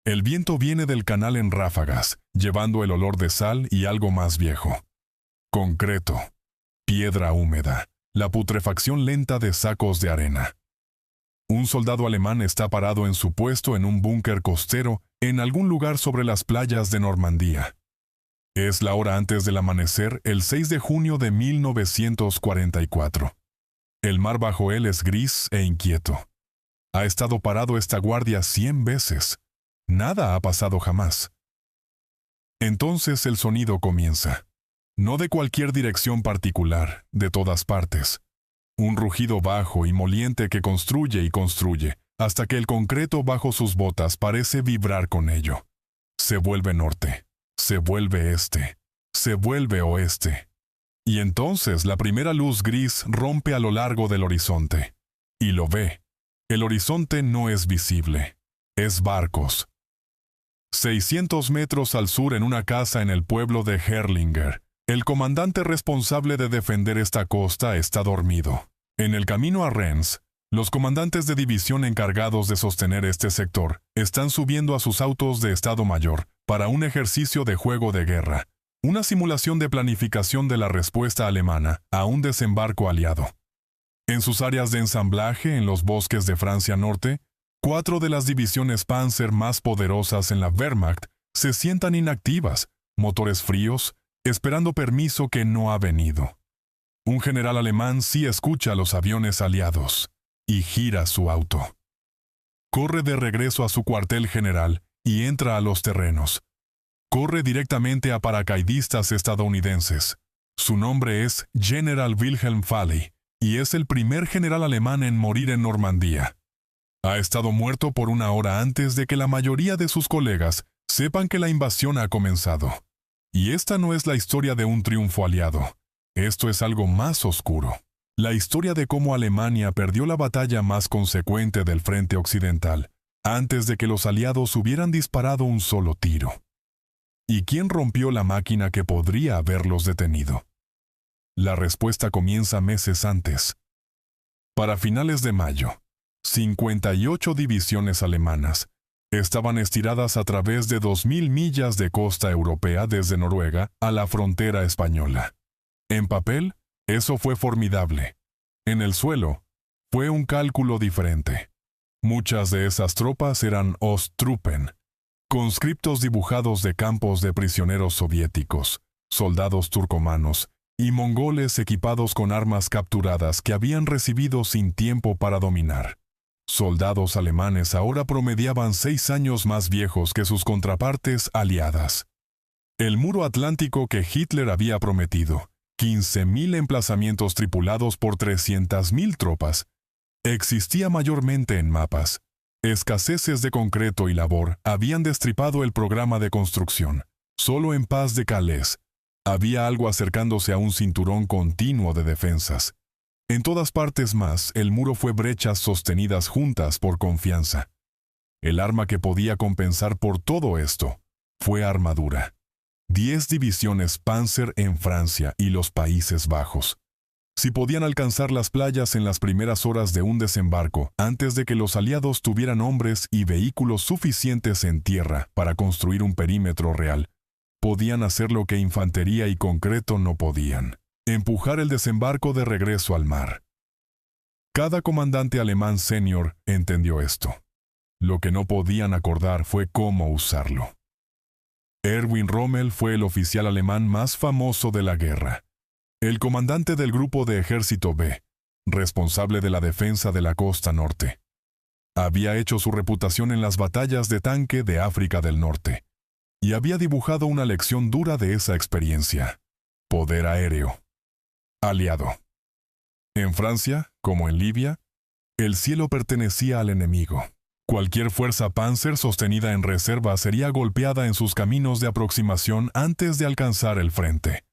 El viento viene del canal en ráfagas, llevando el olor de sal y algo más viejo. Concreto, piedra húmeda, la putrefacción lenta de sacos de arena. Un soldado alemán está parado en su puesto en un búnker costero en algún lugar sobre las playas de Normandía. Es la hora antes del amanecer, el 6 de junio de 1944. El mar bajo él es gris e inquieto. Ha estado parado esta guardia 100 veces. Nada ha pasado jamás. Entonces el sonido comienza. No de cualquier dirección particular, de todas partes. Un rugido bajo y moliente que construye y construye, hasta que el concreto bajo sus botas parece vibrar con ello. Se vuelve norte, se vuelve este, se vuelve oeste. Y entonces la primera luz gris rompe a lo largo del horizonte. Y lo ve. El horizonte no es visible. Es barcos. 600 metros al sur, en una casa en el pueblo de Herlinger, el comandante responsable de defender esta costa está dormido. En el camino a Rennes, los comandantes de división encargados de sostener este sector están subiendo a sus autos de Estado Mayor para un ejercicio de juego de guerra, una simulación de planificación de la respuesta alemana a un desembarco aliado. En sus áreas de ensamblaje en los bosques de Francia Norte, 4 de las divisiones Panzer más poderosas en la Wehrmacht se sientan inactivas, motores fríos, esperando permiso que no ha venido. Un general alemán sí escucha a los aviones aliados y gira su auto. Corre de regreso a su cuartel general y entra a los terrenos. Corre directamente a paracaidistas estadounidenses. Su nombre es General Wilhelm Falley y es el primer general alemán en morir en Normandía. Ha estado muerto por una hora antes de que la mayoría de sus colegas sepan que la invasión ha comenzado. Y esta no es la historia de un triunfo aliado. Esto es algo más oscuro. La historia de cómo Alemania perdió la batalla más consecuente del frente occidental, antes de que los aliados hubieran disparado un solo tiro. ¿Y quién rompió la máquina que podría haberlos detenido? La respuesta comienza meses antes. Para finales de mayo, 58 divisiones alemanas estaban estiradas a través de 2.000 millas de costa europea desde Noruega a la frontera española. En papel, eso fue formidable. En el suelo, fue un cálculo diferente. Muchas de esas tropas eran Osttruppen, conscriptos dibujados de campos de prisioneros soviéticos, soldados turcomanos y mongoles equipados con armas capturadas que habían recibido sin tiempo para dominar. Soldados alemanes ahora promediaban 6 años más viejos que sus contrapartes aliadas. El muro atlántico que Hitler había prometido, 15.000 emplazamientos tripulados por 300.000 tropas, existía mayormente en mapas. Escaseces de concreto y labor habían destripado el programa de construcción. Solo en Paz de Calais había algo acercándose a un cinturón continuo de defensas. En todas partes más, el muro fue brechas sostenidas juntas por confianza. El arma que podía compensar por todo esto fue armadura. 10 divisiones Panzer en Francia y los Países Bajos. Si podían alcanzar las playas en las primeras horas de un desembarco, antes de que los aliados tuvieran hombres y vehículos suficientes en tierra para construir un perímetro real, podían hacer lo que infantería y concreto no podían: empujar el desembarco de regreso al mar. Cada comandante alemán senior entendió esto. Lo que no podían acordar fue cómo usarlo. Erwin Rommel fue el oficial alemán más famoso de la guerra. El comandante del Grupo de Ejército B, responsable de la defensa de la costa norte. Había hecho su reputación en las batallas de tanque de África del Norte, y había dibujado una lección dura de esa experiencia: poder aéreo. Aliado. En Francia, como en Libia, el cielo pertenecía al enemigo. Cualquier fuerza Panzer sostenida en reserva sería golpeada en sus caminos de aproximación antes de alcanzar el frente.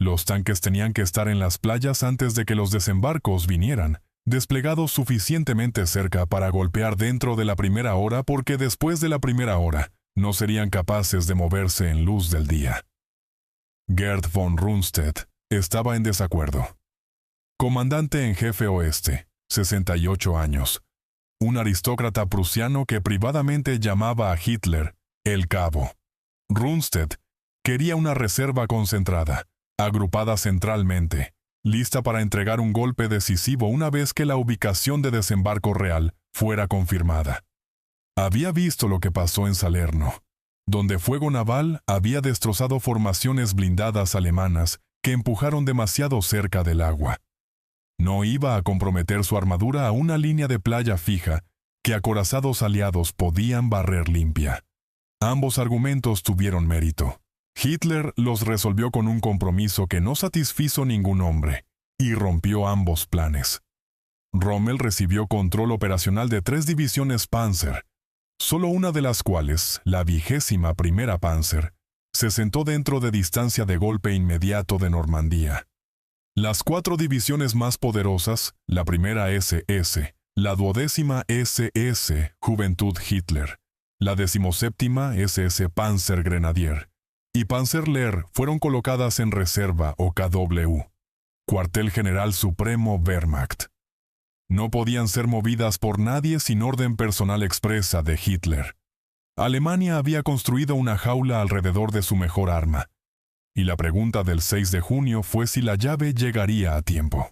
Los tanques tenían que estar en las playas antes de que los desembarcos vinieran, desplegados suficientemente cerca para golpear dentro de la primera hora, porque después de la primera hora no serían capaces de moverse en luz del día. Gerd von Rundstedt estaba en desacuerdo. Comandante en jefe oeste, 68 años. un aristócrata prusiano que privadamente llamaba a Hitler el Cabo. Rundstedt quería una reserva concentrada, agrupada centralmente, lista para entregar un golpe decisivo una vez que la ubicación de desembarco real fuera confirmada. Había visto lo que pasó en Salerno, donde fuego naval había destrozado formaciones blindadas alemanas que empujaron demasiado cerca del agua. No iba a comprometer su armadura a una línea de playa fija que acorazados aliados podían barrer limpia. Ambos argumentos tuvieron mérito. Hitler los resolvió con un compromiso que no satisfizo ningún hombre, y rompió ambos planes. Rommel recibió control operacional de 3 divisiones Panzer, solo una de las cuales, la 21ª Panzer, se sentó dentro de distancia de golpe inmediato de Normandía. Las 4 divisiones más poderosas, la primera SS, la 12ª SS Juventud Hitler, la 17ª SS Panzer Grenadier y Panzerlehr fueron colocadas en reserva o KW, Cuartel General Supremo Wehrmacht. No podían ser movidas por nadie sin orden personal expresa de Hitler. Alemania había construido una jaula alrededor de su mejor arma, y la pregunta del 6 de junio fue si la llave llegaría a tiempo.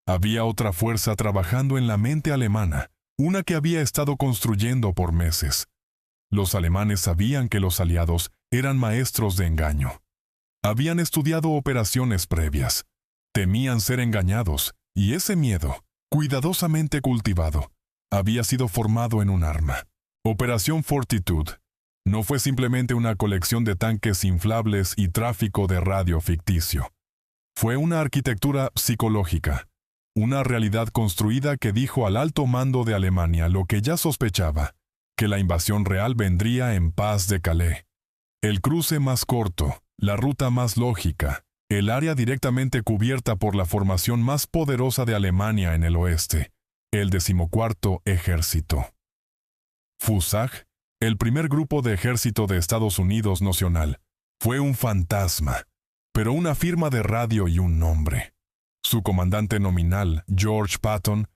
Había otra fuerza trabajando en la mente alemana, una que había estado construyendo por meses. Los alemanes sabían que los aliados eran maestros de engaño. Habían estudiado operaciones previas, temían ser engañados, y ese miedo, cuidadosamente cultivado, había sido formado en un arma. Operación Fortitude no fue simplemente una colección de tanques inflables y tráfico de radio ficticio. Fue una arquitectura psicológica, una realidad construida que dijo al alto mando de Alemania lo que ya sospechaba, que la invasión real vendría en Paz de Calais. El cruce más corto, la ruta más lógica, el área directamente cubierta por la formación más poderosa de Alemania en el oeste, el 14º Ejército. Fusag, el primer grupo de ejército de Estados Unidos Nacional, fue un fantasma, pero una firma de radio y un nombre. Su comandante nominal, George Patton,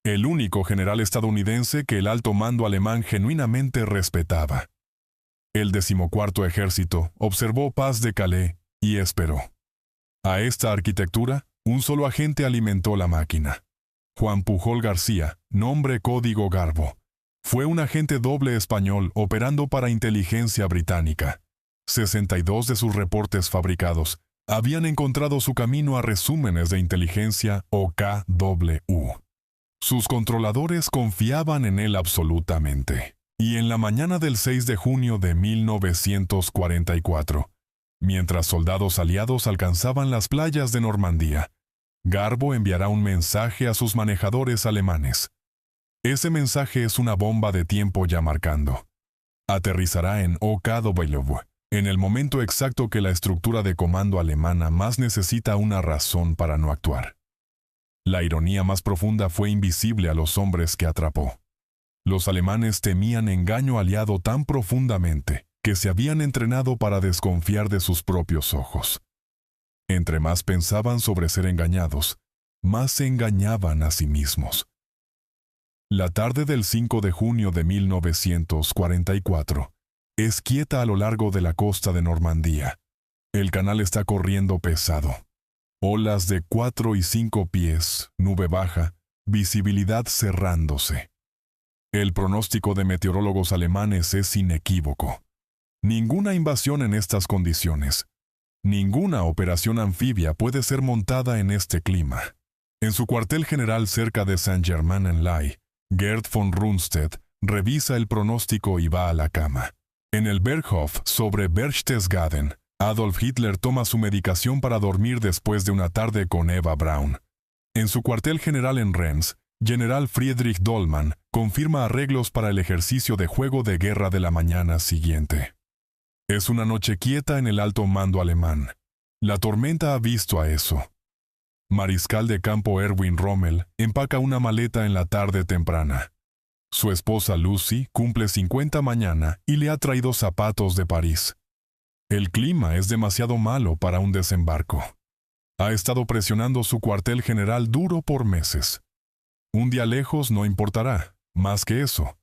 el único general estadounidense que el alto mando alemán genuinamente respetaba. El 14º Ejército observó Paz de Calais y esperó. A esta arquitectura, un solo agente alimentó la máquina. Juan Pujol García, nombre código Garbo, fue un agente doble español operando para inteligencia británica. 62 de sus reportes fabricados habían encontrado su camino a resúmenes de inteligencia o KW. Sus controladores confiaban en él absolutamente. Y en la mañana del 6 de junio de 1944, mientras soldados aliados alcanzaban las playas de Normandía, Garbo enviará un mensaje a sus manejadores alemanes. Ese mensaje es una bomba de tiempo ya marcando. Aterrizará en OKW, en el momento exacto que la estructura de comando alemana más necesita una razón para no actuar. La ironía más profunda fue invisible a los hombres que atrapó. Los alemanes temían engaño aliado tan profundamente que se habían entrenado para desconfiar de sus propios ojos. Entre más pensaban sobre ser engañados, más se engañaban a sí mismos. La tarde del 5 de junio de 1944 es quieta a lo largo de la costa de Normandía. El canal está corriendo pesado. Olas de 4 y 5 pies, nube baja, visibilidad cerrándose. El pronóstico de meteorólogos alemanes es inequívoco. Ninguna invasión en estas condiciones, ninguna operación anfibia puede ser montada en este clima. En su cuartel general cerca de Saint-Germain-en-Laye, Gerd von Rundstedt revisa el pronóstico y va a la cama. En el Berghof sobre Berchtesgaden, Adolf Hitler toma su medicación para dormir después de una tarde con Eva Braun. En su cuartel general en Rennes, General Friedrich Dollmann confirma arreglos para el ejercicio de juego de guerra de la mañana siguiente. Es una noche quieta en el alto mando alemán. La tormenta ha visto a eso. Mariscal de campo Erwin Rommel empaca una maleta en la tarde temprana. Su esposa Lucy cumple 50 mañana y le ha traído zapatos de París. El clima es demasiado malo para un desembarco. Ha estado presionando su cuartel general duro por meses. Un día lejos no importará. Más que eso,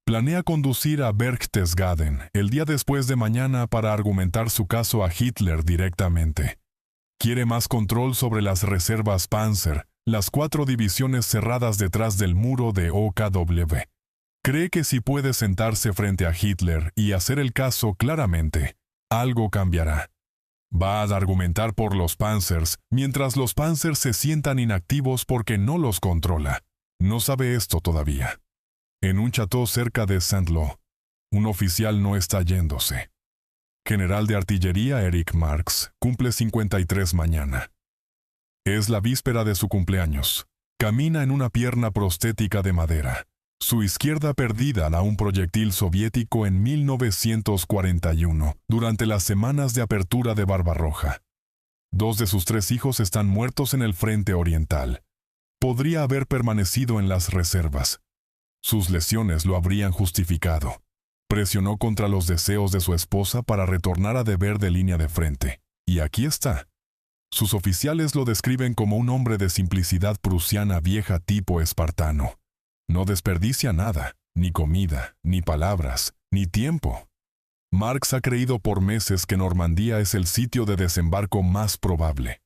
planea conducir a Berchtesgaden el día después de mañana para argumentar su caso a Hitler directamente. Quiere más control sobre las reservas Panzer, las 4 divisiones cerradas detrás del muro de OKW. Cree que si puede sentarse frente a Hitler y hacer el caso claramente, algo cambiará. Va a argumentar por los Panzers, mientras los Panzers se sientan inactivos porque no los controla. No sabe esto todavía. En un chateau cerca de Saint-Lô, un oficial no está yéndose. General de artillería Erich Marx cumple 53 mañana. Es la víspera de su cumpleaños. Camina en una pierna prostética de madera. Su izquierda perdida a un proyectil soviético en 1941, durante las semanas de apertura de Barbarroja. 2 de sus 3 hijos están muertos en el frente oriental. Podría haber permanecido en las reservas. Sus lesiones lo habrían justificado. Presionó contra los deseos de su esposa para retornar a deber de línea de frente. Y aquí está. Sus oficiales lo describen como un hombre de simplicidad prusiana vieja tipo espartano. No desperdicia nada, ni comida, ni palabras, ni tiempo. Marx ha creído por meses que Normandía es el sitio de desembarco más probable.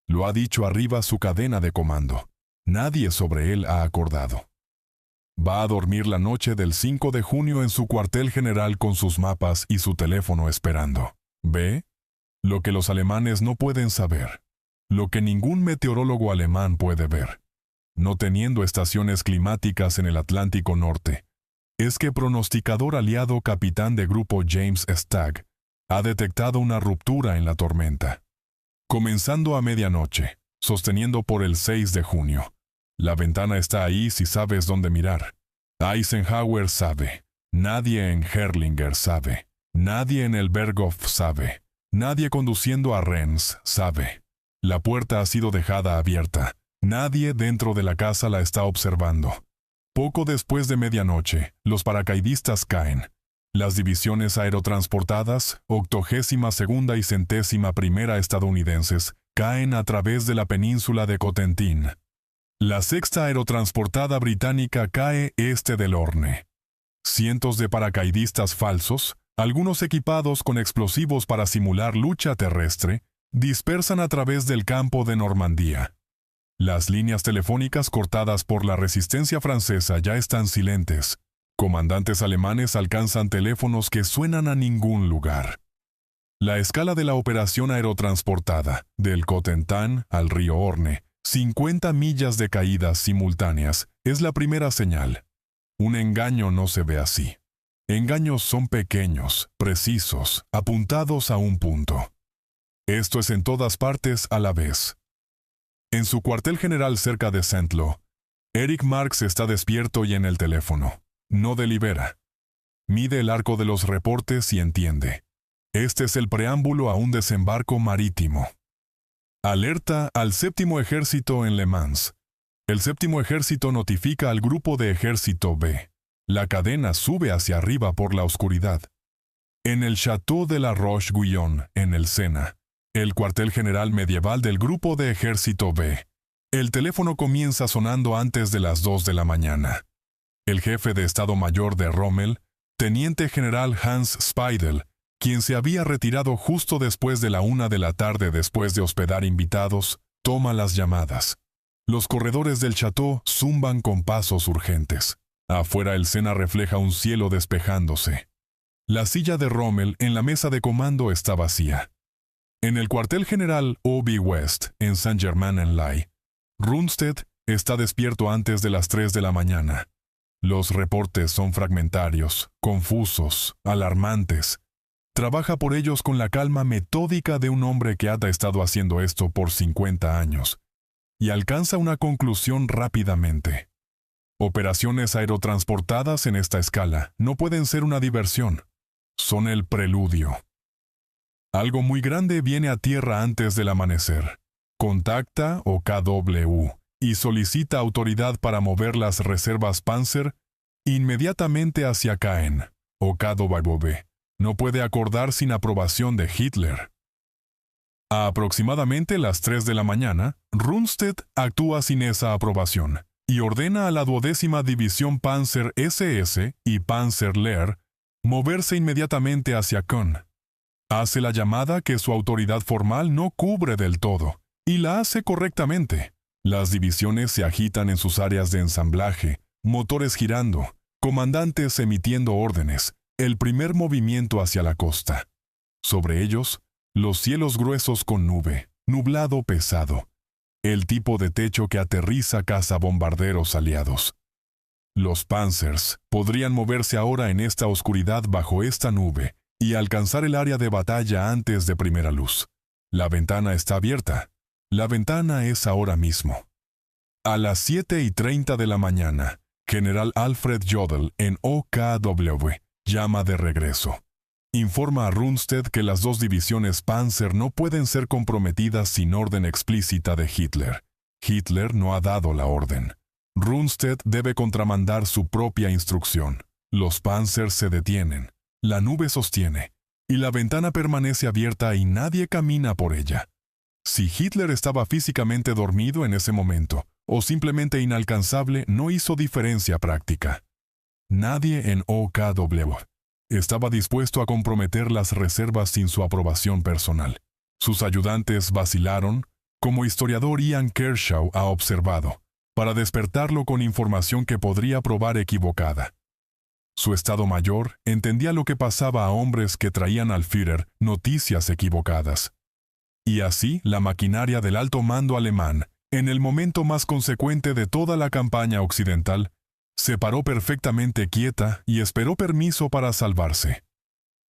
Lo ha dicho arriba su cadena de comando. Nadie sobre él ha acordado. Va a dormir la noche del 5 de junio en su cuartel general con sus mapas y su teléfono esperando. ¿Ve? Lo que los alemanes no pueden saber. Lo que ningún meteorólogo alemán puede ver. No teniendo estaciones climáticas en el Atlántico Norte, es que pronosticador aliado capitán de grupo James Stagg ha detectado una ruptura en la tormenta. Comenzando a medianoche, sosteniendo por el 6 de junio. La ventana está ahí si sabes dónde mirar. Eisenhower sabe. Nadie en Herrlinger sabe. Nadie en el Berghof sabe. Nadie conduciendo a Rennes sabe. La puerta ha sido dejada abierta. Nadie dentro de la casa la está observando. Poco después de medianoche, los paracaidistas caen. Las divisiones aerotransportadas, 82ª y 101ª estadounidenses, caen a través de la península de Cotentin. La 6ª aerotransportada británica cae este del Orne. Cientos de paracaidistas falsos, algunos equipados con explosivos para simular lucha terrestre, dispersan a través del campo de Normandía. Las líneas telefónicas cortadas por la resistencia francesa ya están silentes. Comandantes alemanes alcanzan teléfonos que suenan a ningún lugar. La escala de la operación aerotransportada, del Cotentin al río Orne, 50 millas de caídas simultáneas, es la primera señal. Un engaño no se ve así. Engaños son pequeños, precisos, apuntados a un punto. Esto es en todas partes a la vez. En su cuartel general cerca de Saint-Lô, Erich Marx está despierto y en el teléfono. No delibera. Mide el arco de los reportes y entiende. Este es el preámbulo a un desembarco marítimo. Alerta al 7º Ejército en Le Mans. El 7º Ejército notifica al Grupo de Ejército B. La cadena sube hacia arriba por la oscuridad. En el Château de la Roche-Guyon, en el Sena, el cuartel general medieval del Grupo de Ejército B. El teléfono comienza sonando antes de las 2 de la mañana. El jefe de Estado Mayor de Rommel, teniente general Hans Speidel, quien se había retirado justo después de la 1 de la tarde después de hospedar invitados, toma las llamadas. Los corredores del chateau zumban con pasos urgentes. Afuera el Sena refleja un cielo despejándose. La silla de Rommel en la mesa de comando está vacía. En el cuartel general O.B. West, en Saint-Germain-en-Laye, Rundstedt está despierto antes de las 3 de la mañana. Los reportes son fragmentarios, confusos, alarmantes. Trabaja por ellos con la calma metódica de un hombre que ha estado haciendo esto por 50 años, y alcanza una conclusión rápidamente. Operaciones aerotransportadas en esta escala no pueden ser una diversión, son el preludio. Algo muy grande viene a tierra antes del amanecer. Contacta OKW y solicita autoridad para mover las reservas Panzer inmediatamente hacia Caen. OKW no puede acordar sin aprobación de Hitler. A aproximadamente las 3 de la mañana, Rundstedt actúa sin esa aprobación. y ordena a la 12ª División Panzer SS y Panzer Lehr moverse inmediatamente hacia Köln. Hace la llamada que su autoridad formal no cubre del todo, y la hace correctamente. Las divisiones se agitan en sus áreas de ensamblaje, motores girando, comandantes emitiendo órdenes, el primer movimiento hacia la costa. Sobre ellos, los cielos gruesos con nube, nublado pesado, el tipo de techo que aterriza cazabombarderos aliados. Los Panzers podrían moverse ahora en esta oscuridad bajo esta nube y alcanzar el área de batalla antes de primera luz. La ventana está abierta. La ventana es ahora mismo. A las 7:30 de la mañana, General Alfred Jodl en OKW llama de regreso. Informa a Rundstedt que las 2 divisiones Panzer no pueden ser comprometidas sin orden explícita de Hitler. Hitler no ha dado la orden. Rundstedt debe contramandar su propia instrucción. Los Panzers se detienen, la nube sostiene, y la ventana permanece abierta y nadie camina por ella. Si Hitler estaba físicamente dormido en ese momento, o simplemente inalcanzable, no hizo diferencia práctica. Nadie en OKW estaba dispuesto a comprometer las reservas sin su aprobación personal. Sus ayudantes vacilaron, como historiador Ian Kershaw ha observado, para despertarlo con información que podría probar equivocada. Su Estado Mayor entendía lo que pasaba a hombres que traían al Führer noticias equivocadas. Y así la maquinaria del alto mando alemán, en el momento más consecuente de toda la campaña occidental, se paró perfectamente quieta y esperó permiso para salvarse.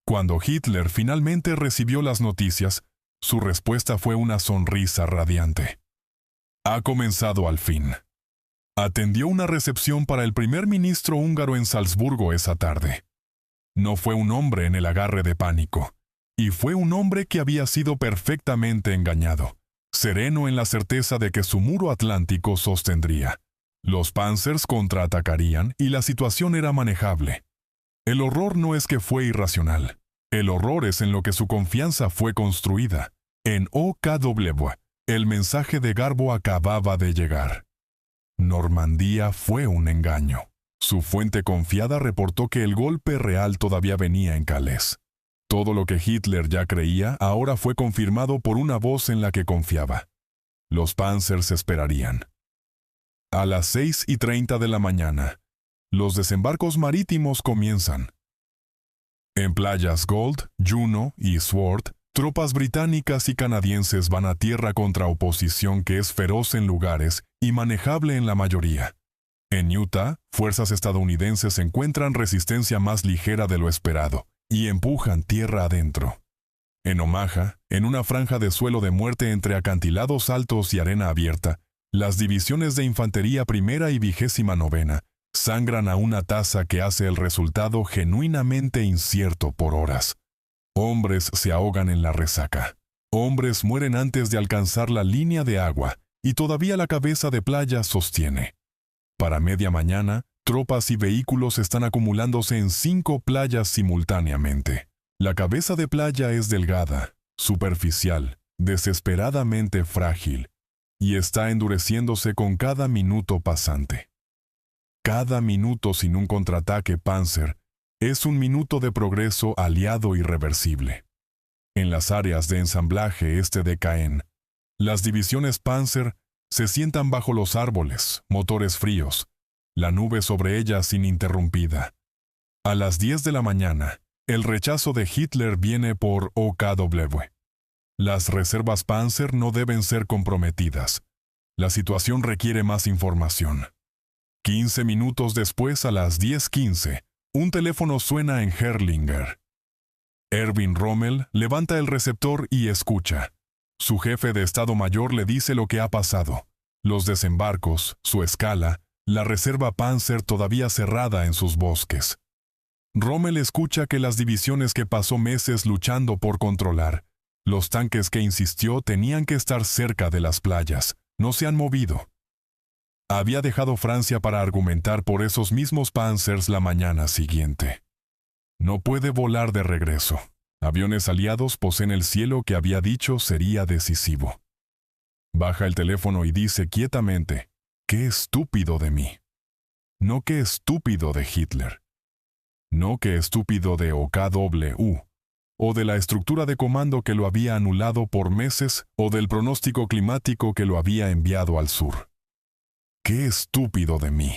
Cuando Hitler finalmente recibió las noticias, su respuesta fue una sonrisa radiante. Ha comenzado al fin. Atendió una recepción para el primer ministro húngaro en Salzburgo esa tarde. No fue un hombre en el agarre de pánico, y fue un hombre que había sido perfectamente engañado, sereno en la certeza de que su muro atlántico sostendría. Los Panzers contraatacarían y la situación era manejable. El horror no es que fue irracional. El horror es en lo que su confianza fue construida. En OKW, el mensaje de Garbo acababa de llegar. Normandía fue un engaño. Su fuente confiada reportó que el golpe real todavía venía en Calais. Todo lo que Hitler ya creía ahora fue confirmado por una voz en la que confiaba. Los Panzers esperarían. A las 6:30 de la mañana, los desembarcos marítimos comienzan. En playas Gold, Juno y Sword, tropas británicas y canadienses van a tierra contra oposición que es feroz en lugares y manejable en la mayoría. En Utah, fuerzas estadounidenses encuentran resistencia más ligera de lo esperado y empujan tierra adentro. En Omaha, en una franja de suelo de muerte entre acantilados altos y arena abierta, las divisiones de infantería primera y 29ª sangran a una tasa que hace el resultado genuinamente incierto por horas. Hombres se ahogan en la resaca. Hombres mueren antes de alcanzar la línea de agua, y todavía la cabeza de playa sostiene. Para media mañana, tropas y vehículos están acumulándose en 5 playas simultáneamente. La cabeza de playa es delgada, superficial, desesperadamente frágil, y está endureciéndose con cada minuto pasante. Cada minuto sin un contraataque Panzer es un minuto de progreso aliado irreversible. En las áreas de ensamblaje este de Caen, las divisiones Panzer se sientan bajo los árboles, motores fríos, la nube sobre ellas ininterrumpida. A las 10 de la mañana, el rechazo de Hitler viene por OKW. Las reservas Panzer no deben ser comprometidas. La situación requiere más información. 15 minutos después, a las 10:15, un teléfono suena en Herrlinger. Erwin Rommel levanta el receptor y escucha. Su jefe de Estado Mayor le dice lo que ha pasado. Los desembarcos, su escala, la reserva Panzer todavía cerrada en sus bosques. Rommel escucha que las divisiones que pasó meses luchando por controlar, los tanques que insistió tenían que estar cerca de las playas, no se han movido. Había dejado Francia para argumentar por esos mismos Panzers la mañana siguiente. No puede volar de regreso. Aviones aliados poseen el cielo que había dicho sería decisivo. Baja el teléfono y dice quietamente, ¡Qué estúpido de mí! No qué estúpido de Hitler. No qué estúpido de OKW, o de la estructura de comando que lo había anulado por meses, o del pronóstico climático que lo había enviado al sur. ¡Qué estúpido de mí!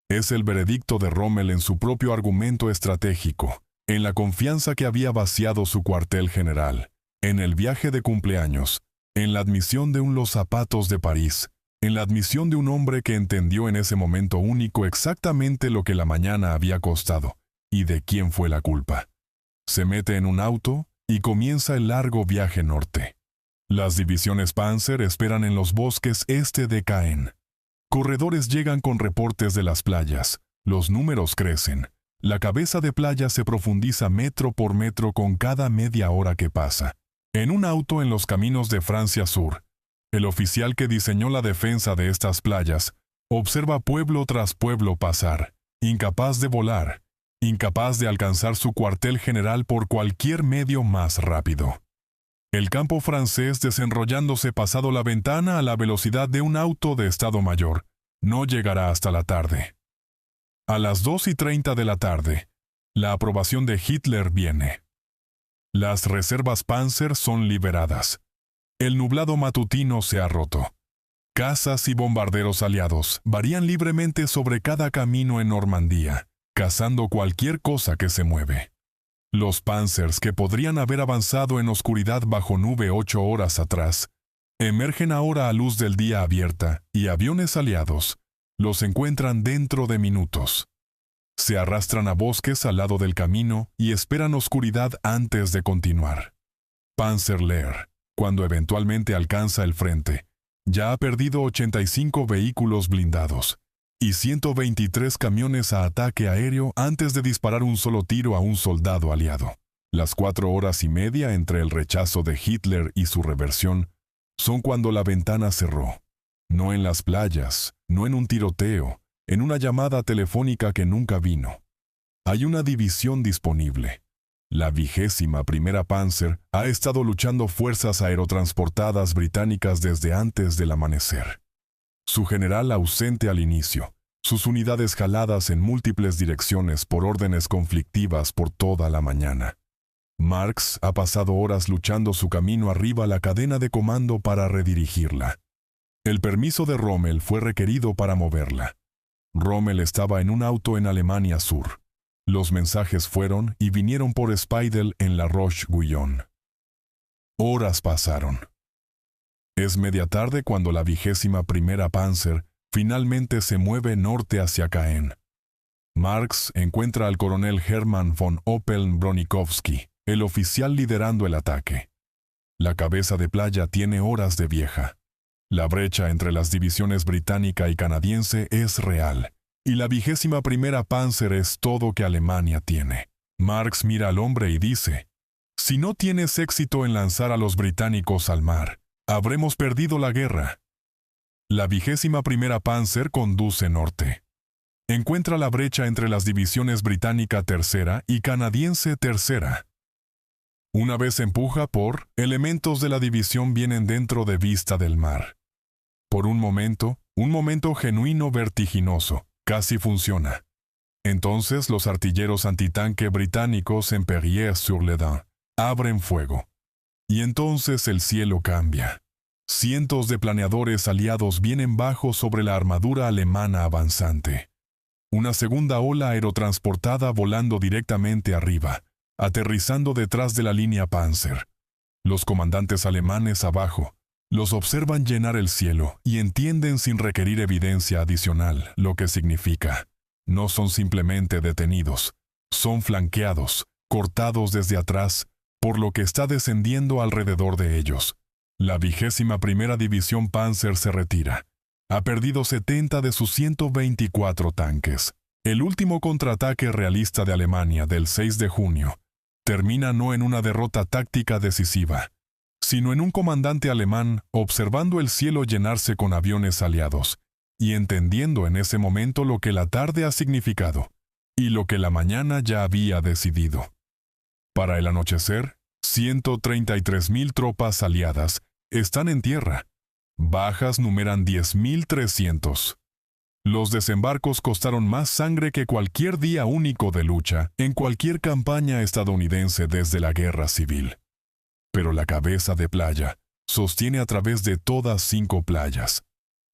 Es el veredicto de Rommel en su propio argumento estratégico, en la confianza que había vaciado su cuartel general, en el viaje de cumpleaños, en la admisión de Los zapatos de París, en la admisión de un hombre que entendió en ese momento único exactamente lo que la mañana había costado, y de quién fue la culpa. Se mete en un auto y comienza el largo viaje norte. Las divisiones Panzer esperan en los bosques este de Caen. Corredores llegan con reportes de las playas, los números crecen, la cabeza de playa se profundiza metro por metro con cada media hora que pasa. En un auto en los caminos de Francia Sur, el oficial que diseñó la defensa de estas playas observa pueblo tras pueblo pasar, incapaz de volar, incapaz de alcanzar su cuartel general por cualquier medio más rápido. El campo francés desenrollándose pasado la ventana a la velocidad de un auto de Estado Mayor, no llegará hasta la tarde. A las 2:30 de la tarde, la aprobación de Hitler viene. Las reservas Panzer son liberadas. El nublado matutino se ha roto. Cazas y bombarderos aliados varían libremente sobre cada camino en Normandía, cazando cualquier cosa que se mueve. Los Panzers que podrían haber avanzado en oscuridad bajo nube 8 horas atrás, emergen ahora a luz del día abierta y aviones aliados los encuentran dentro de minutos. Se arrastran a bosques al lado del camino y esperan oscuridad antes de continuar. Panzer-Lehr, cuando eventualmente alcanza el frente, ya ha perdido 85 vehículos blindados y 123 camiones a ataque aéreo antes de disparar un solo tiro a un soldado aliado. Las 4 horas y media entre el rechazo de Hitler y su reversión son cuando la ventana cerró. No en las playas, no en un tiroteo, en una llamada telefónica que nunca vino. Hay una división disponible. La 21ª Panzer ha estado luchando fuerzas aerotransportadas británicas desde antes del amanecer. Su general ausente al inicio, sus unidades jaladas en múltiples direcciones por órdenes conflictivas por toda la mañana. Marx ha pasado horas luchando su camino arriba a la cadena de comando para redirigirla. El permiso de Rommel fue requerido para moverla. Rommel estaba en un auto en Alemania Sur. Los mensajes fueron y vinieron por Speidel en La Roche-Guyon. Horas pasaron. Es media tarde cuando la 21ª Panzer finalmente se mueve norte hacia Caen. Marx encuentra al coronel Hermann von Oppeln-Bronikowski, el oficial liderando el ataque. La cabeza de playa tiene horas de vieja. La brecha entre las divisiones británica y canadiense es real, y la 21ª Panzer es todo que Alemania tiene. Marx mira al hombre y dice: «Si no tienes éxito en lanzar a los británicos al mar, habremos perdido la guerra». La 21ª Panzer conduce norte. Encuentra la brecha entre las divisiones británica tercera y canadiense tercera. Una vez empuja por, elementos de la división vienen dentro de vista del mar. Por un momento genuino vertiginoso, casi funciona. Entonces los artilleros antitanque británicos en Perrières-sur-le-Dun abren fuego. Y entonces el cielo cambia. Cientos de planeadores aliados vienen bajo sobre la armadura alemana avanzante. Una segunda ola aerotransportada volando directamente arriba, aterrizando detrás de la línea Panzer. Los comandantes alemanes abajo los observan llenar el cielo y entienden sin requerir evidencia adicional lo que significa. No son simplemente detenidos, son flanqueados, cortados desde atrás, por lo que está descendiendo alrededor de ellos. La 21ª División Panzer se retira. Ha perdido 70 de sus 124 tanques. El último contraataque realista de Alemania del 6 de junio termina no en una derrota táctica decisiva, sino en un comandante alemán observando el cielo llenarse con aviones aliados y entendiendo en ese momento lo que la tarde ha significado y lo que la mañana ya había decidido. Para el anochecer, 133.000 tropas aliadas están en tierra. Bajas numeran 10.300. Los desembarcos costaron más sangre que cualquier día único de lucha en cualquier campaña estadounidense desde la Guerra Civil. Pero la cabeza de playa sostiene a través de todas 5 playas.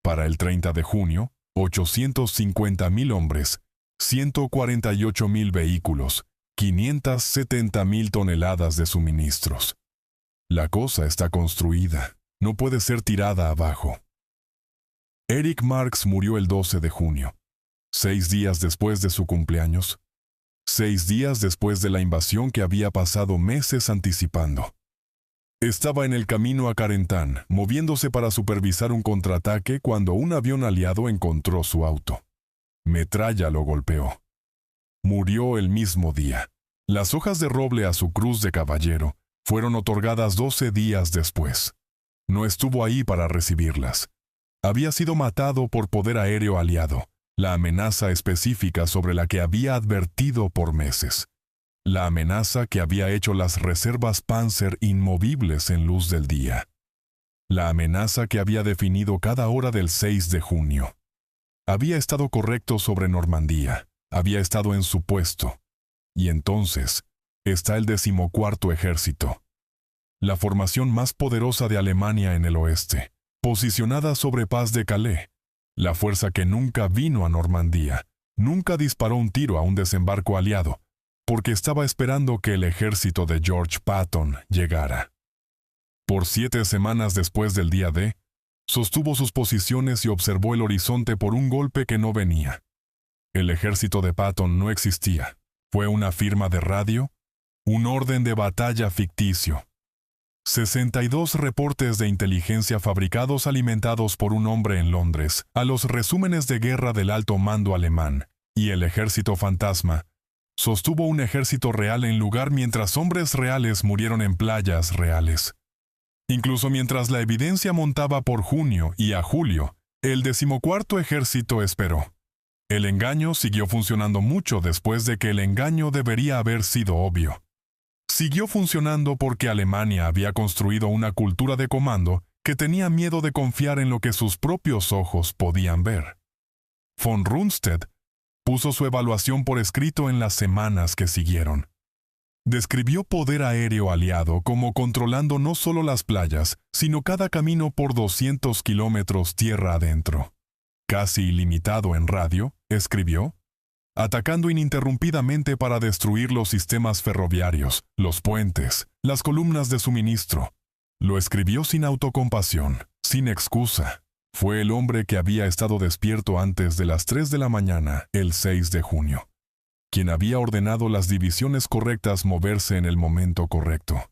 Para el 30 de junio, 850,000 hombres, 148,000 vehículos, 570,000 toneladas de suministros. La cosa está construida, no puede ser tirada abajo. Eric Marks murió el 12 de junio, 6 días después de su cumpleaños, 6 días después de la invasión que había pasado meses anticipando. Estaba en el camino a Carentan, moviéndose para supervisar un contraataque cuando un avión aliado encontró su auto. Metralla lo golpeó. Murió el mismo día. Las hojas de roble a su cruz de caballero fueron otorgadas 12 días después. No estuvo ahí para recibirlas. Había sido matado por poder aéreo aliado, la amenaza específica sobre la que había advertido por meses. La amenaza que había hecho las reservas Panzer inmovibles en luz del día. La amenaza que había definido cada hora del 6 de junio. Había estado correcto sobre Normandía, había estado en su puesto. Y entonces está el 14º Ejército. La formación más poderosa de Alemania en el oeste, posicionada sobre Pas de Calais. La fuerza que nunca vino a Normandía, nunca disparó un tiro a un desembarco aliado, porque estaba esperando que el ejército de George Patton llegara. Por 7 semanas después del día D, sostuvo sus posiciones y observó el horizonte por un golpe que no venía. El ejército de Patton no existía. Fue una firma de radio, un orden de batalla ficticio. 62 reportes de inteligencia fabricados alimentados por un hombre en Londres a los resúmenes de guerra del alto mando alemán, y el ejército fantasma sostuvo un ejército real en lugar mientras hombres reales murieron en playas reales. Incluso mientras la evidencia montaba por junio y a julio, el 14º Ejército esperó. El engaño siguió funcionando mucho después de que el engaño debería haber sido obvio. Siguió funcionando porque Alemania había construido una cultura de comando que tenía miedo de confiar en lo que sus propios ojos podían ver. Von Rundstedt puso su evaluación por escrito en las semanas que siguieron. Describió poder aéreo aliado como controlando no solo las playas, sino cada camino por 200 kilómetros tierra adentro. Casi ilimitado en radio, escribió, atacando ininterrumpidamente para destruir los sistemas ferroviarios, los puentes, las columnas de suministro. Lo escribió sin autocompasión, sin excusa. Fue el hombre que había estado despierto antes de las 3 de la mañana, el 6 de junio. Quien había ordenado las divisiones correctas moverse en el momento correcto.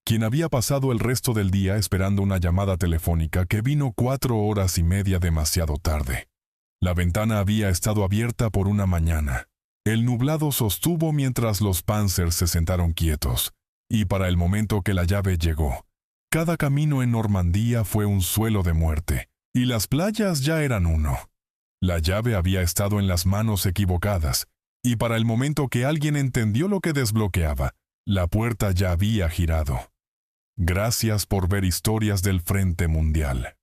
Quien había pasado el resto del día esperando una llamada telefónica que vino 4 horas y media demasiado tarde. La ventana había estado abierta por una mañana. El nublado sostuvo mientras los Panzers se sentaron quietos, y para el momento que la llave llegó, cada camino en Normandía fue un suelo de muerte, y las playas ya eran uno. La llave había estado en las manos equivocadas, y para el momento que alguien entendió lo que desbloqueaba, la puerta ya había girado. Gracias por ver Historias del Frente Mundial.